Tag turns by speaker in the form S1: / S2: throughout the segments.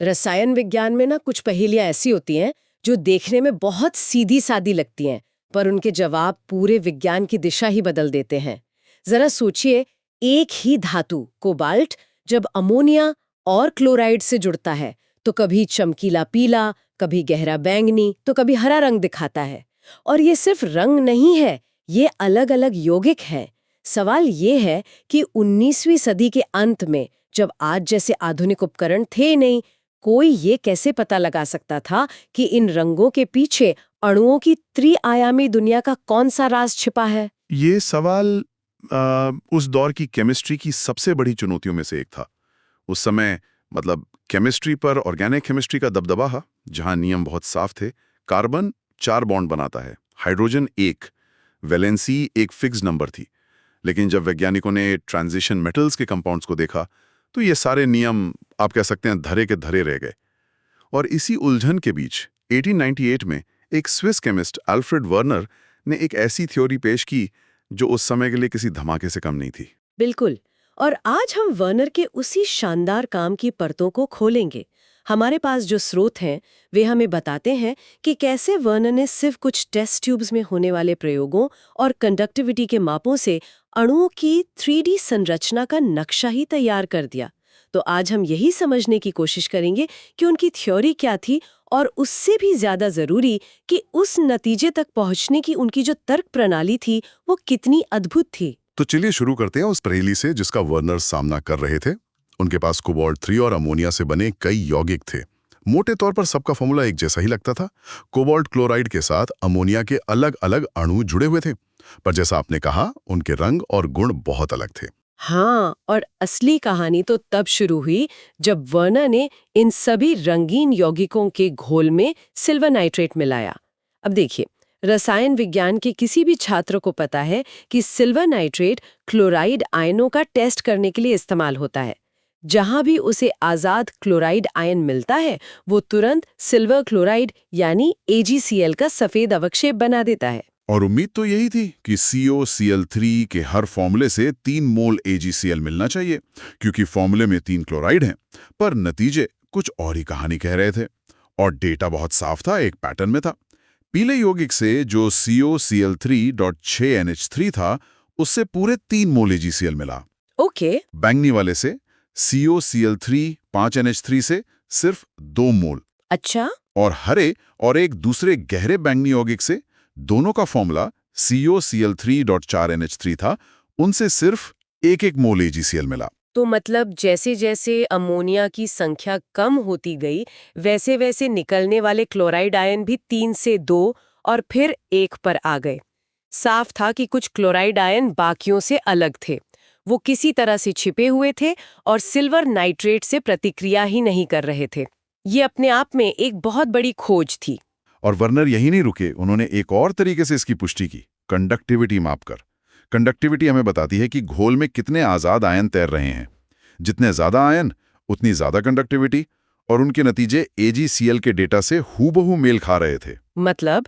S1: रसायन विज्ञान में ना कुछ पहेलियां ऐसी होती हैं जो देखने में बहुत सीधी सादी लगती हैं, पर उनके जवाब पूरे विज्ञान की दिशा ही बदल देते हैं। जरा सोचिए, एक ही धातु कोबाल्ट जब अमोनिया और क्लोराइड से जुड़ता है तो कभी चमकीला पीला, कभी गहरा बैंगनी, तो कभी हरा रंग दिखाता है। और ये सिर्फ रंग नहीं है, ये अलग अलग यौगिक हैं। सवाल ये है कि 19वीं सदी के अंत में, जब आज जैसे आधुनिक उपकरण थे नहीं, कोई ये कैसे पता लगा सकता था कि इन रंगों के पीछे अणुओं की त्रिआयामी दुनिया का कौन सा राज छिपा है?
S2: ये सवाल उस दौर की केमिस्ट्री की सबसे बड़ी चुनौतियों में से एक था। उस समय केमिस्ट्री पर ऑर्गेनिक केमिस्ट्री का दबदबा था, जहां नियम बहुत साफ थे। कार्बन 4 बॉन्ड बनाता है, हाइड्रोजन 1, वैलेंसी एक फिक्स नंबर थी। लेकिन जब वैज्ञानिकों ने ट्रांजिशन मेटल्स के कंपाउंड्स को देखा तो ये सारे नियम आप कह सकते हैं धरे के धरे रह गए। और इसी उलझन के बीच 1898 में एक स्विस केमिस्ट अल्फ्रेड वर्नर ने एक ऐसी थ्योरी पेश की जो उस समय के लिए किसी धमाके से कम नहीं थी।
S1: बिल्कुल। और आज हम वर्नर के उसी शानदार काम की परतों को खोलेंगे। हमारे पास जो स्रोत हैं वे हमें बताते हैं कि कैसे वर्नर ने सिर्फ कुछ टेस्ट ट्यूब्स में होने वाले प्रयोगों और कंडक्टिविटी के मापों से अणुओं की 3D संरचना का नक्शा ही तैयार कर दिया। तो आज हम यही समझने की कोशिश करेंगे कि उनकी थ्योरी क्या थी, और उससे भी ज्यादा जरूरी कि उस नतीजे तक पहुंचने की उनकी जो तर्क प्रणाली थी वो कितनी अद्भुत थी।
S2: तो चलिए शुरू करते हैं उस पहेली से जिसका वर्नर सामना कर रहे थे। उनके पास कोबाल्ट 3 और अमोनिया से बने कई यौगिक थे। मोटे तौर पर सबका फॉर्मूला एक जैसा ही लगता था। कोबाल्ट क्लोराइड के साथ अमोनिया के अलग अलग अणु जुड़े हुए थे, पर जैसा आपने कहा उनके रंग और गुण बहुत अलग थे।
S1: हाँ, और असली कहानी तो तब शुरू हुई जब वर्नर ने इन सभी रंगीन यौगिकों के घोल में सिल्वर नाइट्रेट मिलाया। अब देखिए, रसायन विज्ञान के किसी भी छात्र को पता है कि सिल्वर नाइट्रेट क्लोराइड आयनों का टेस्ट करने के लिए इस्तेमाल होता है। जहां भी उसे आजाद क्लोराइड आयन मिलता है, वो तुरंत सिल्वर क्लोराइड यानी AgCl का सफेद अवक्षेप बना देता है।
S2: और उम्मीद तो यही थी कि COCl3 के हर फॉर्मूले से 3 मोल AgCl मिलना चाहिए, क्योंकि फॉर्मूले में 3 क्लोराइड हैं। पर नतीजे कुछ और ही कहानी कह रहे थे, और डेटा बहुत साफ था, एक पैटर्न में था। पीले यौगिक से जो COCl3.6NH3 था, उससे पूरे 3 मोल AgCl मिला।
S1: ओके।
S2: बैंगनी वाले से COCl3 5NH3 से सिर्फ 2 मोल।
S1: अच्छा।
S2: और हरे और एक दूसरे गहरे बैंगनी यौगिक से दोनों का फॉर्मूला COCl3.4NH3 था, उनसे सिर्फ 1-1 मोल AgCl मिला।
S1: तो मतलब जैसे जैसे अमोनिया की संख्या कम होती गई, वैसे वैसे निकलने वाले क्लोराइड आयन भी 3 से 2 और फिर 1 पर आ गए। साफ था कि कुछ क्लोराइड आयन बाकियों से अलग थे। वो किसी तरह से छिपे हुए थे और सिल्वर नाइट्रेट से प्रतिक्रिया ही नहीं कर रहे थे। ये अपने आप में एक बहुत बड़ी खोज थी।
S2: और वर्नर यही नहीं रुके, उन्होंने एक और तरीके से इसकी पुष्टि की, कंडक्टिविटी मापकर। कंडक्टिविटी हमें बताती है कि घोल में कितने आजाद आयन तैर रहे हैं। जितने ज्यादा आयन उतनी ज्यादा कंडक्टिविटी, और उनके नतीजे AgCl के डेटा से हूबहू मेल खा रहे थे।
S1: मतलब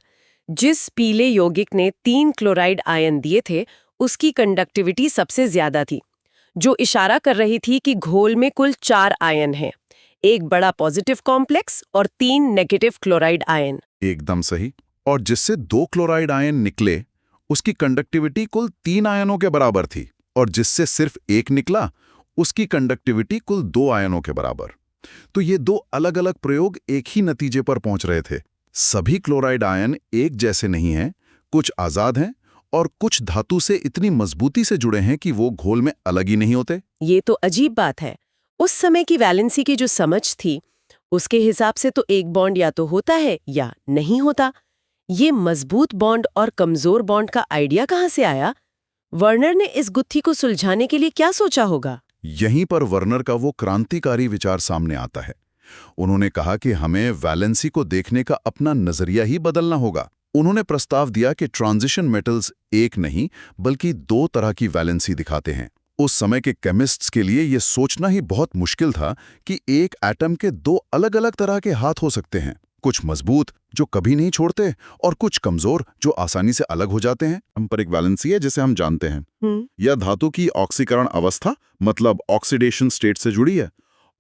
S1: जिस पीले यौगिक ने 3 क्लोराइड आयन दिए थे, उसकी कंडक्टिविटी सबसे ज्यादा थी, जो इशारा कर रही थी कि घोल में कुल 4 आयन हैं, एक बड़ा पॉजिटिव कॉम्प्लेक्स और 3 नेगेटिव क्लोराइड आयन।
S2: एकदम सही। और जिससे 2 क्लोराइड आयन निकले, उसकी कंडक्टिविटी कुल 3 आयनों के बराबर थी, और जिससे सिर्फ 1 निकला, उसकी कंडक्टिविटी कुल 2 आयनों के बराबर। तो ये 2 अलग अलग प्रयोग एक ही नतीजे पर पहुंच रहे थे। सभी क्लोराइड आयन एक जैसे नहीं हैं, कुछ आजाद हैं और कुछ धातु से इतनी मजबूती से जुड़े हैं कि वो घोल में अलग ही नहीं होते।
S1: ये तो अजीब बात है। उस समय की वैलेंसी की जो समझ थी, उसके हिसाब से तो एक बॉन्ड या तो होता है या नहीं होता। ये मजबूत बॉन्ड और कमजोर बॉन्ड का आइडिया कहाँ से आया? वर्नर ने इस गुत्थी को सुलझाने के लिए क्या सोचा होगा?
S2: यहीं पर वर्नर का वो क्रांतिकारी विचार सामने आता है। उन्होंने कहा कि हमें वैलेंसी को देखने का अपना नजरिया ही बदलना होगा। उन्होंने प्रस्ताव दिया कि ट्रांजिशन मेटल्स एक नहीं बल्कि 2 तरह की वैलेंसी दिखाते हैं। उस समय के केमिस्ट्स के लिए यह सोचना ही बहुत मुश्किल था कि एक एटम के 2 अलग-अलग तरह के हाथ हो सकते हैं, कुछ मजबूत जो कभी नहीं छोड़ते और कुछ कमजोर जो आसानी से अलग हो जाते हैं। पारंपरिक वैलेंसी है जिसे हम जानते हैं, या धातु की ऑक्सीकरण अवस्था मतलब ऑक्सीडेशन स्टेट से जुड़ी है,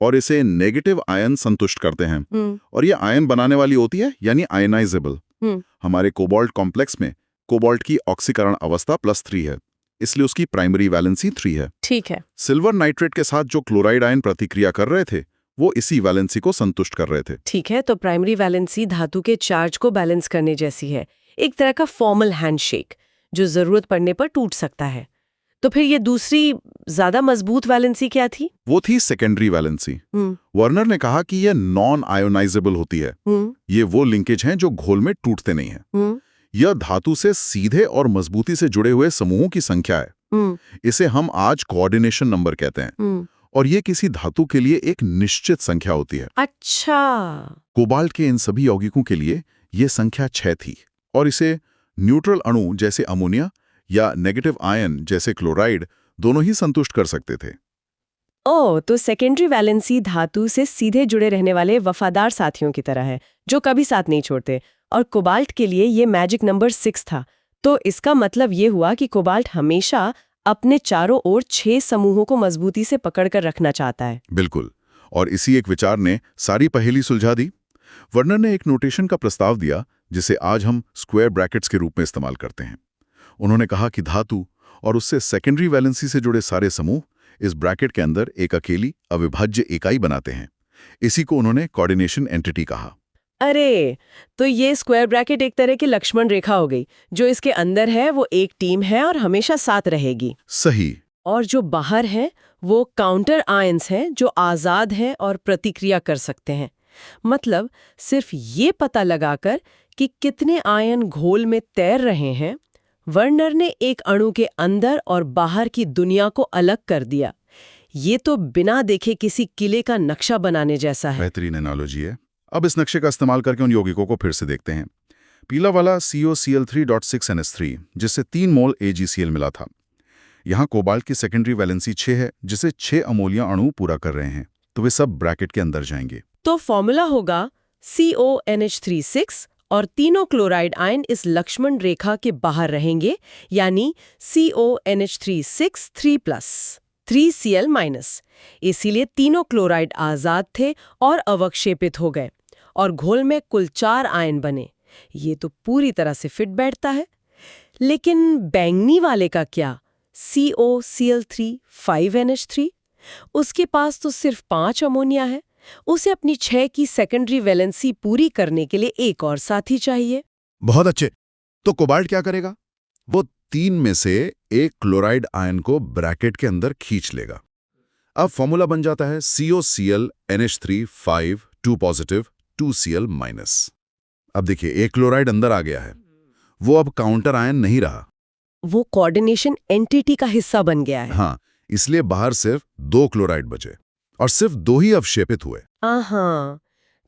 S2: और इसे नेगेटिव आयन संतुष्ट करते हैं। और ये आयन बनाने वाली होती है, यानी आयनाइजेबल। हमारे कोबाल्ट कॉम्प्लेक्स में कोबाल्ट की ऑक्सीकरण अवस्था +3 है, इसलिए उसकी प्राइमरी वैलेंसी 3 है।
S1: ठीक है।
S2: सिल्वर नाइट्रेट के साथ जो क्लोराइड आयन प्रतिक्रिया कर रहे थे वो इसी वैलेंसी को संतुष्ट कर रहे थे।
S1: ठीक है, तो प्राइमरी वैलेंसी धातु के चार्ज को बैलेंस करने जैसी है, एक तरह का फॉर्मल हैंडशेक जो जरूरत पड़ने पर टूट सकता है। तो फिर ये दूसरी ज्यादा मजबूत वैलेंसी क्या थी?
S2: वो थी सेकेंडरी वैलेंसी। वर्नर ने कहा कि ये नॉन आयोनाइजेबल होती है। ये वो लिंकेज हैं जो घोल में टूटते नहीं हैं। यह धातु से सीधे और मजबूती से जुड़े हुए समूहों की संख्या है। इसे हम आज कोऑर्डिनेशन नंबर कहते हैं। और ये किसी धातु के लिए एक निश्चित संख्या होती है।
S1: अच्छा।
S2: कोबाल्ट के इन सभी यौगिकों के लिए ये संख्या 6 थी और इसे न्यूट्रल अणु जैसे अमोनिया या नेगेटिव आयन जैसे क्लोराइड दोनों ही संतुष्ट कर सकते थे।
S1: ओह, तो सेकेंडरी वैलेंसी धातु से सीधे जुड़े रहने वाले वफादार साथियों की तरह है जो कभी साथ नहीं छोड़ते। और कोबाल्ट के लिए ये मैजिक नंबर 6 था। तो इसका मतलब ये हुआ कि कोबाल्ट हमेशा अपने चारों ओर 6 समूहों को मजबूती से पकड़कर रखना चाहता है।
S2: बिल्कुल, और इसी एक विचार ने सारी पहेली सुलझा दी। वर्नर ने एक नोटेशन का प्रस्ताव दिया जिसे आज हम स्क्वायर ब्रैकेट्स के रूप में इस्तेमाल करते हैं। उन्होंने कहा कि धातु और उससे सेकेंडरी वैलेंसी से जुड़े सारे समूह इस ब्रैकेट के अंदर एक अकेली अविभाज्य इकाई बनाते हैं। इसी को उन्होंने कोऑर्डिनेशन एंटिटी कहा।
S1: अरे, तो ये स्क्वायर ब्रैकेट एक तरह की लक्ष्मण रेखा हो गई। जो इसके अंदर है वो एक टीम है और हमेशा साथ रहेगी।
S2: सही।
S1: और जो बाहर है वो काउंटर आयंस हैं जो आजाद हैं और प्रतिक्रिया कर सकते हैं। मतलब सिर्फ ये पता लगाकर कि कितने आयन घोल में तैर रहे हैं, वर्नर ने एक अणु के अंदर और बाहर की दुनिया को अलग कर दिया। ये तो बिना देखे किसी किले का नक्शा बनाने जैसा है।
S2: बेहतरीन एनालॉजी है। अब इस नक्शे का इस्तेमाल करके उन यौगिकों को फिर से देखते हैं। पीला वाला COCl3.6NH3 जिससे 3 मोल AgCl मिला था। यहाँ कोबाल्ट की सेकेंडरी वैलेंसी 6 है जिसे 6 अमोनिया अणु पूरा कर रहे हैं, तो वे सब ब्रैकेट के अंदर जाएंगे।
S1: तो फॉर्मूला होगा CONH36 और तीनों क्लोराइड आयन इस लक्ष्मण रेखा के बाहर रहेंगे, यानी CONH36 3+, 3Cl-। इसीलिए तीनों क्लोराइड आजाद थे और अवक्षेपित हो गए और घोल में कुल 4 आयन बने। ये तो पूरी तरह से फिट बैठता है। लेकिन बैंगनी वाले का क्या? COCl3 5NH3? उसके पास तो सिर्फ 5 अमोनिया है। उसे अपनी 6 की सेकेंडरी वैलेंसी पूरी करने के लिए एक और साथी चाहिए।
S2: बहुत अच्छे। तो कोबाल्ट क्या करेगा? वो 3 में से एक क्लोराइड आयन को ब्रैकेट के अंदर खींच लेगा। अब फॉर्मूला बन जाता है COCl NH3 5 2+, 2Cl-। अब देखिए, एक क्लोराइड अंदर आ गया है। वो अब काउंटर आयन नहीं रहा,
S1: वो कोऑर्डिनेशन एंटिटी का हिस्सा बन गया है।
S2: हाँ, इसलिए बाहर सिर्फ 2 क्लोराइड बचे और सिर्फ 2 ही अवक्षेपित हुए।
S1: हाँ,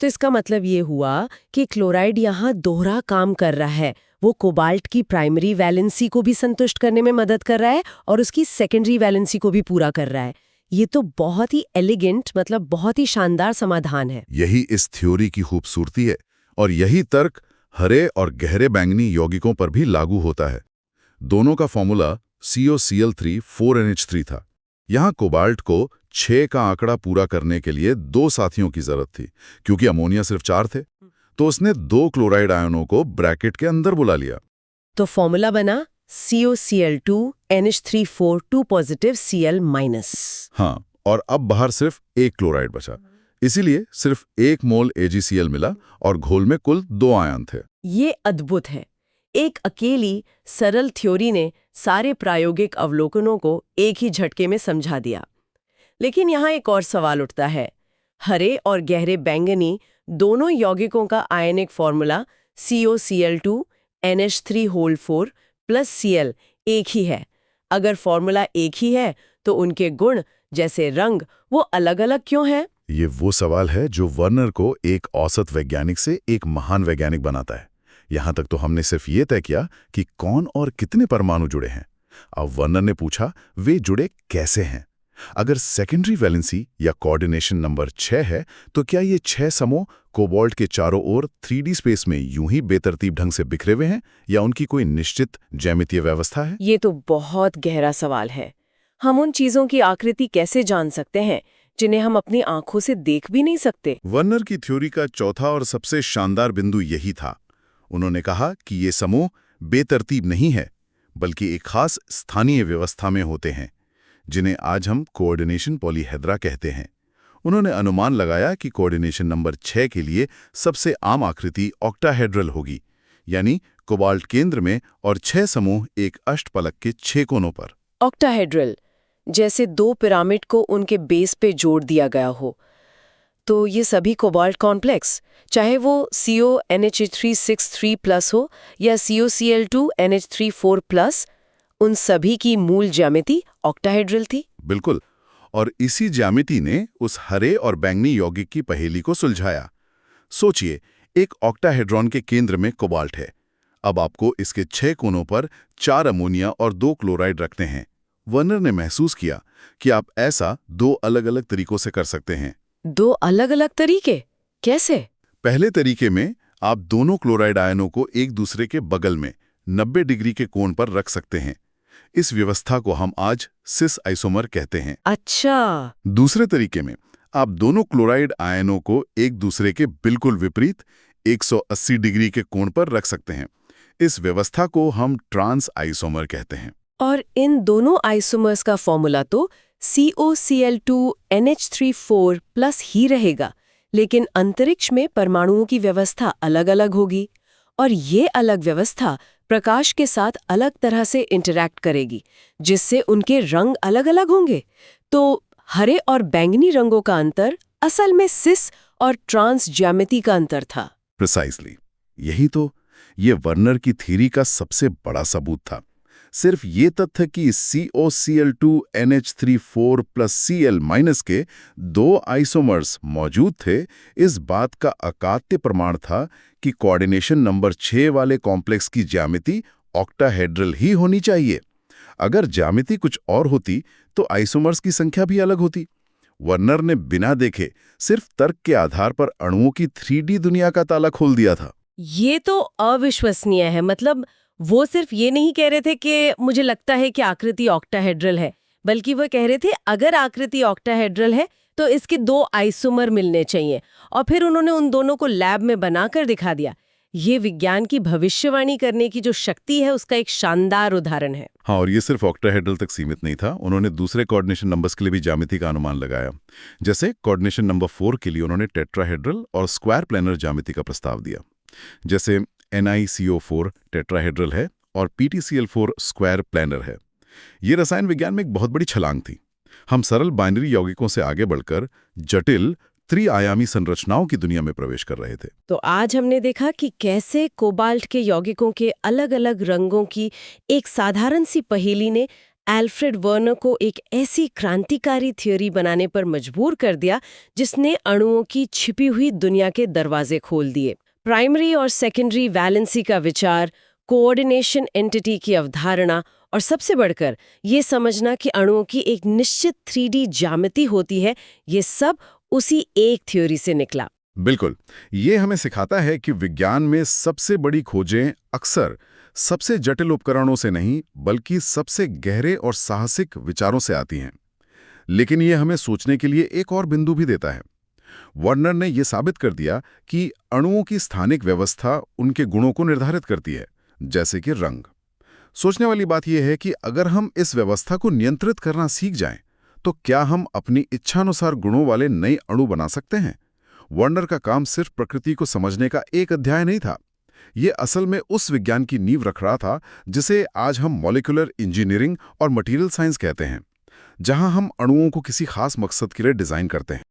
S1: तो इसका मतलब ये हुआ कि क्लोराइड यहाँ दोहरा काम कर रहा है। वो कोबाल्ट की प्राइमरी वैलेंसी को भी संतुष्ट करने में मदद कर रहा है और उसकी सेकेंडरी वैलेंसी को भी पूरा कर रहा है। ये तो बहुत ही एलिगेंट, मतलब बहुत ही शानदार समाधान है।
S2: यही इस थ्योरी की खूबसूरती है और यही तर्क हरे और गहरे बैंगनी यौगिकों पर भी लागू होता है। दोनों का फॉर्मूला COCl3 4NH3 था। यहाँ कोबाल्ट को 6 का आंकड़ा पूरा करने के लिए 2 साथियों की जरूरत थी, क्योंकि अमोनिया सिर्फ 4 थे। तो उसने 2 क्लोराइड आयनों को ब्रैकेट के अंदर बुला लिया।
S1: तो फॉर्मूला बना COCl2 NH3 2+ Cl-।
S2: हाँ, और अब बाहर सिर्फ एक क्लोराइड बचा, इसीलिए सिर्फ 1 मोल AgCl मिला और घोल में कुल 2 आयन थे।
S1: ये अद्भुत है। एक अकेली सरल थ्योरी ने सारे प्रायोगिक अवलोकनों को एक ही झटके में समझा दिया। लेकिन यहाँ एक और सवाल उठता है। हरे और गहरे बैंगनी दोनों यौगिकों का आयनिक फॉर्मूला COCl2 NH3 + Cl एक ही है। अगर फॉर्मूला एक ही है तो उनके गुण जैसे रंग वो अलग-अलग क्यों हैं?
S2: ये वो सवाल है जो वर्नर को एक औसत वैज्ञानिक से एक महान वैज्ञानिक बनाता है। यहाँ तक तो हमने सिर्फ ये तय किया कि कौन और कितने परमाणु जुड़े हैं। अब वर्नर ने पूछा वे जुड़े कैसे हैं। अगर सेकेंडरी वैलेंसी या कोऑर्डिनेशन नंबर 6 है तो क्या ये 6 समूह कोबाल्ट के चारों ओर 3D स्पेस में यूं ही बेतरतीब ढंग से बिखरे हुए हैं या उनकी कोई निश्चित ज्यामितीय व्यवस्था है?
S1: ये तो बहुत गहरा सवाल है। हम उन चीजों की आकृति कैसे जान सकते हैं जिन्हें हम अपनी आंखों से देख भी नहीं सकते।
S2: वर्नर की थ्योरी का चौथा और सबसे शानदार बिंदु यही था। उन्होंने कहा कि ये समूह बेतरतीब नहीं है, बल्कि एक खास स्थानीय व्यवस्था में होते हैं, जिन्हें आज हम कोऑर्डिनेशन पॉलीहेड्रा कहते हैं। उन्होंने अनुमान लगाया कि कोऑर्डिनेशन नंबर 6 के लिए सबसे आम आकृति ऑक्टाहेड्रल होगी, यानी कोबाल्ट केंद्र में और 6 समूह एक अष्टपलक के 6 कोनों पर।
S1: ऑक्टाहेड्रल, जैसे 2 पिरामिड को उनके बेस पे जोड़ दिया गया हो। तो ये सभी कोबाल्ट कॉम्प्लेक्स, चाहे वो CONH363+ हो या COCl2NH34+, उन सभी की मूल ज्यामिति ऑक्टाहेड्रल थी।
S2: बिल्कुल, और इसी ज्यामिति ने उस हरे और बैंगनी यौगिक की पहेली को सुलझाया। सोचिए, एक ऑक्टाहेड्रॉन के केंद्र में कोबाल्ट है। अब आपको इसके 6 कोनों पर 4 अमोनिया और 2 क्लोराइड रखते हैं। वर्नर ने महसूस किया कि आप ऐसा 2 अलग-अलग तरीकों से कर सकते हैं।
S1: 2 अलग-अलग तरीके? कैसे?
S2: पहले तरीके में आप दोनों क्लोराइड आयनों को एक दूसरे के बगल में 90 डिग्री के कोण पर रख सकते हैं। इस व्यवस्था को हम आज सिस आइसोमर कहते हैं।
S1: अच्छा।
S2: दूसरे तरीके में आप दोनों क्लोराइड आयनों को एक दूसरे के बिल्कुल विपरीत 180 डिग्री के कोण पर रख सकते हैं। इस व्यवस्था को हम ट्रांस आइसोमर कहते हैं।
S1: और इन दोनों आइसोमर्स का फॉर्मूला तो COCl2NH34+ ही रहेगा, लेकिन अंतरिक्ष में परमाणुओं की व्यवस्था अलग-अलग होगी, और ये अलग व्यवस्था प्रकाश के साथ अलग तरह से इंटरैक्ट करेगी, जिससे उनके रंग अलग-अलग होंगे। तो हरे और बैंगनी रंगों का अंतर असल में सिस और ट्रांस ज्यामिति का अंतर था।
S2: प्रिसाइजली, यही तो ये वर्नर की थ्योरी का सबसे बड़ा सबूत था। सिर्फ ये तथ्य कि COCl2NH34+Cl- के 2 आइसोमर्स मौजूद थे, इस बात का अकाट्य प्रमाण था कि कोऑर्डिनेशन नंबर 6 वाले कॉम्प्लेक्स की ज्यामिति ऑक्टाहेड्रल ही होनी चाहिए। अगर ज्यामिति कुछ और होती तो आइसोमर्स की संख्या भी अलग होती। वर्नर ने बिना देखे सिर्फ तर्क के आधार पर अणुओं की 3D दुनिया का ताला खोल दिया था।
S1: ये तो अविश्वसनीय है। मतलब वो सिर्फ ये नहीं कह रहे थे कि मुझे लगता है कि आकृति ऑक्टाहेड्रल है, बल्कि वो कह रहे थे अगर आकृति ऑक्टाहेड्रल है तो इसके 2 आइसोमर मिलने चाहिए, और फिर उन्होंने उन दोनों को लैब में बनाकर दिखा दिया। ये विज्ञान की भविष्यवाणी करने की जो शक्ति है उसका एक शानदार उदाहरण है।
S2: हाँ, और ये सिर्फ ऑक्टाहेड्रल तक सीमित नहीं था। उन्होंने दूसरे कोऑर्डिनेशन नंबर्स के लिए भी ज्यामिति का अनुमान लगाया। जैसे कोऑर्डिनेशन नंबर 4 के लिए उन्होंने टेट्राहेड्रल और स्क्वायर प्लेनर ज्यामिति का प्रस्ताव दिया। जैसे NiCO4 टेट्राहेड्रल है और PtCl4 स्क्वायर प्लेनर है। ये रसायन विज्ञान में एक बहुत बड़ी छलांग थी। हम सरल बाइनरी यौगिकों से आगे बढ़कर जटिल त्रिआयामी संरचनाओं की दुनिया में प्रवेश कर रहे थे।
S1: तो आज हमने देखा कि कैसे कोबाल्ट के यौगिकों के अलग-अलग रंगों की एक साधारण सी पहेली ने एल्फ्रेड वर्नर को एक ऐसी क्रांतिकारी थ्योरी बनाने पर मजबूर कर दिया जिसने अणुओं की छिपी हुई दुनिया के दरवाजे खोल दिए। प्राइमरी और सेकेंडरी वैलेंसी का विचार, कोऑर्डिनेशन एंटिटी की अवधारणा, और सबसे बढ़कर ये समझना कि अणुओं की एक निश्चित 3D ज्यामिति होती है, ये सब उसी एक थ्योरी से निकला।
S2: बिल्कुल, ये हमें सिखाता है कि विज्ञान में सबसे बड़ी खोजें अक्सर सबसे जटिल उपकरणों से नहीं, बल्कि सबसे गहरे और साहसिक विचारों से आती हैं। लेकिन ये हमें सोचने के लिए एक और बिंदु भी देता है। वर्नर ने यह साबित कर दिया कि अणुओं की स्थानिक व्यवस्था उनके गुणों को निर्धारित करती है, जैसे कि रंग। सोचने वाली बात यह है कि अगर हम इस व्यवस्था को नियंत्रित करना सीख जाएं, तो क्या हम अपनी इच्छानुसार गुणों वाले नए अणु बना सकते हैं? वर्नर का काम सिर्फ प्रकृति को समझने का एक अध्याय नहीं था। ये असल में उस विज्ञान की नींव रख रहा था जिसे आज हम मॉलिक्यूलर इंजीनियरिंग और मटेरियल साइंस कहते हैं, जहां हम अणुओं को किसी खास मकसद के लिए डिजाइन करते हैं।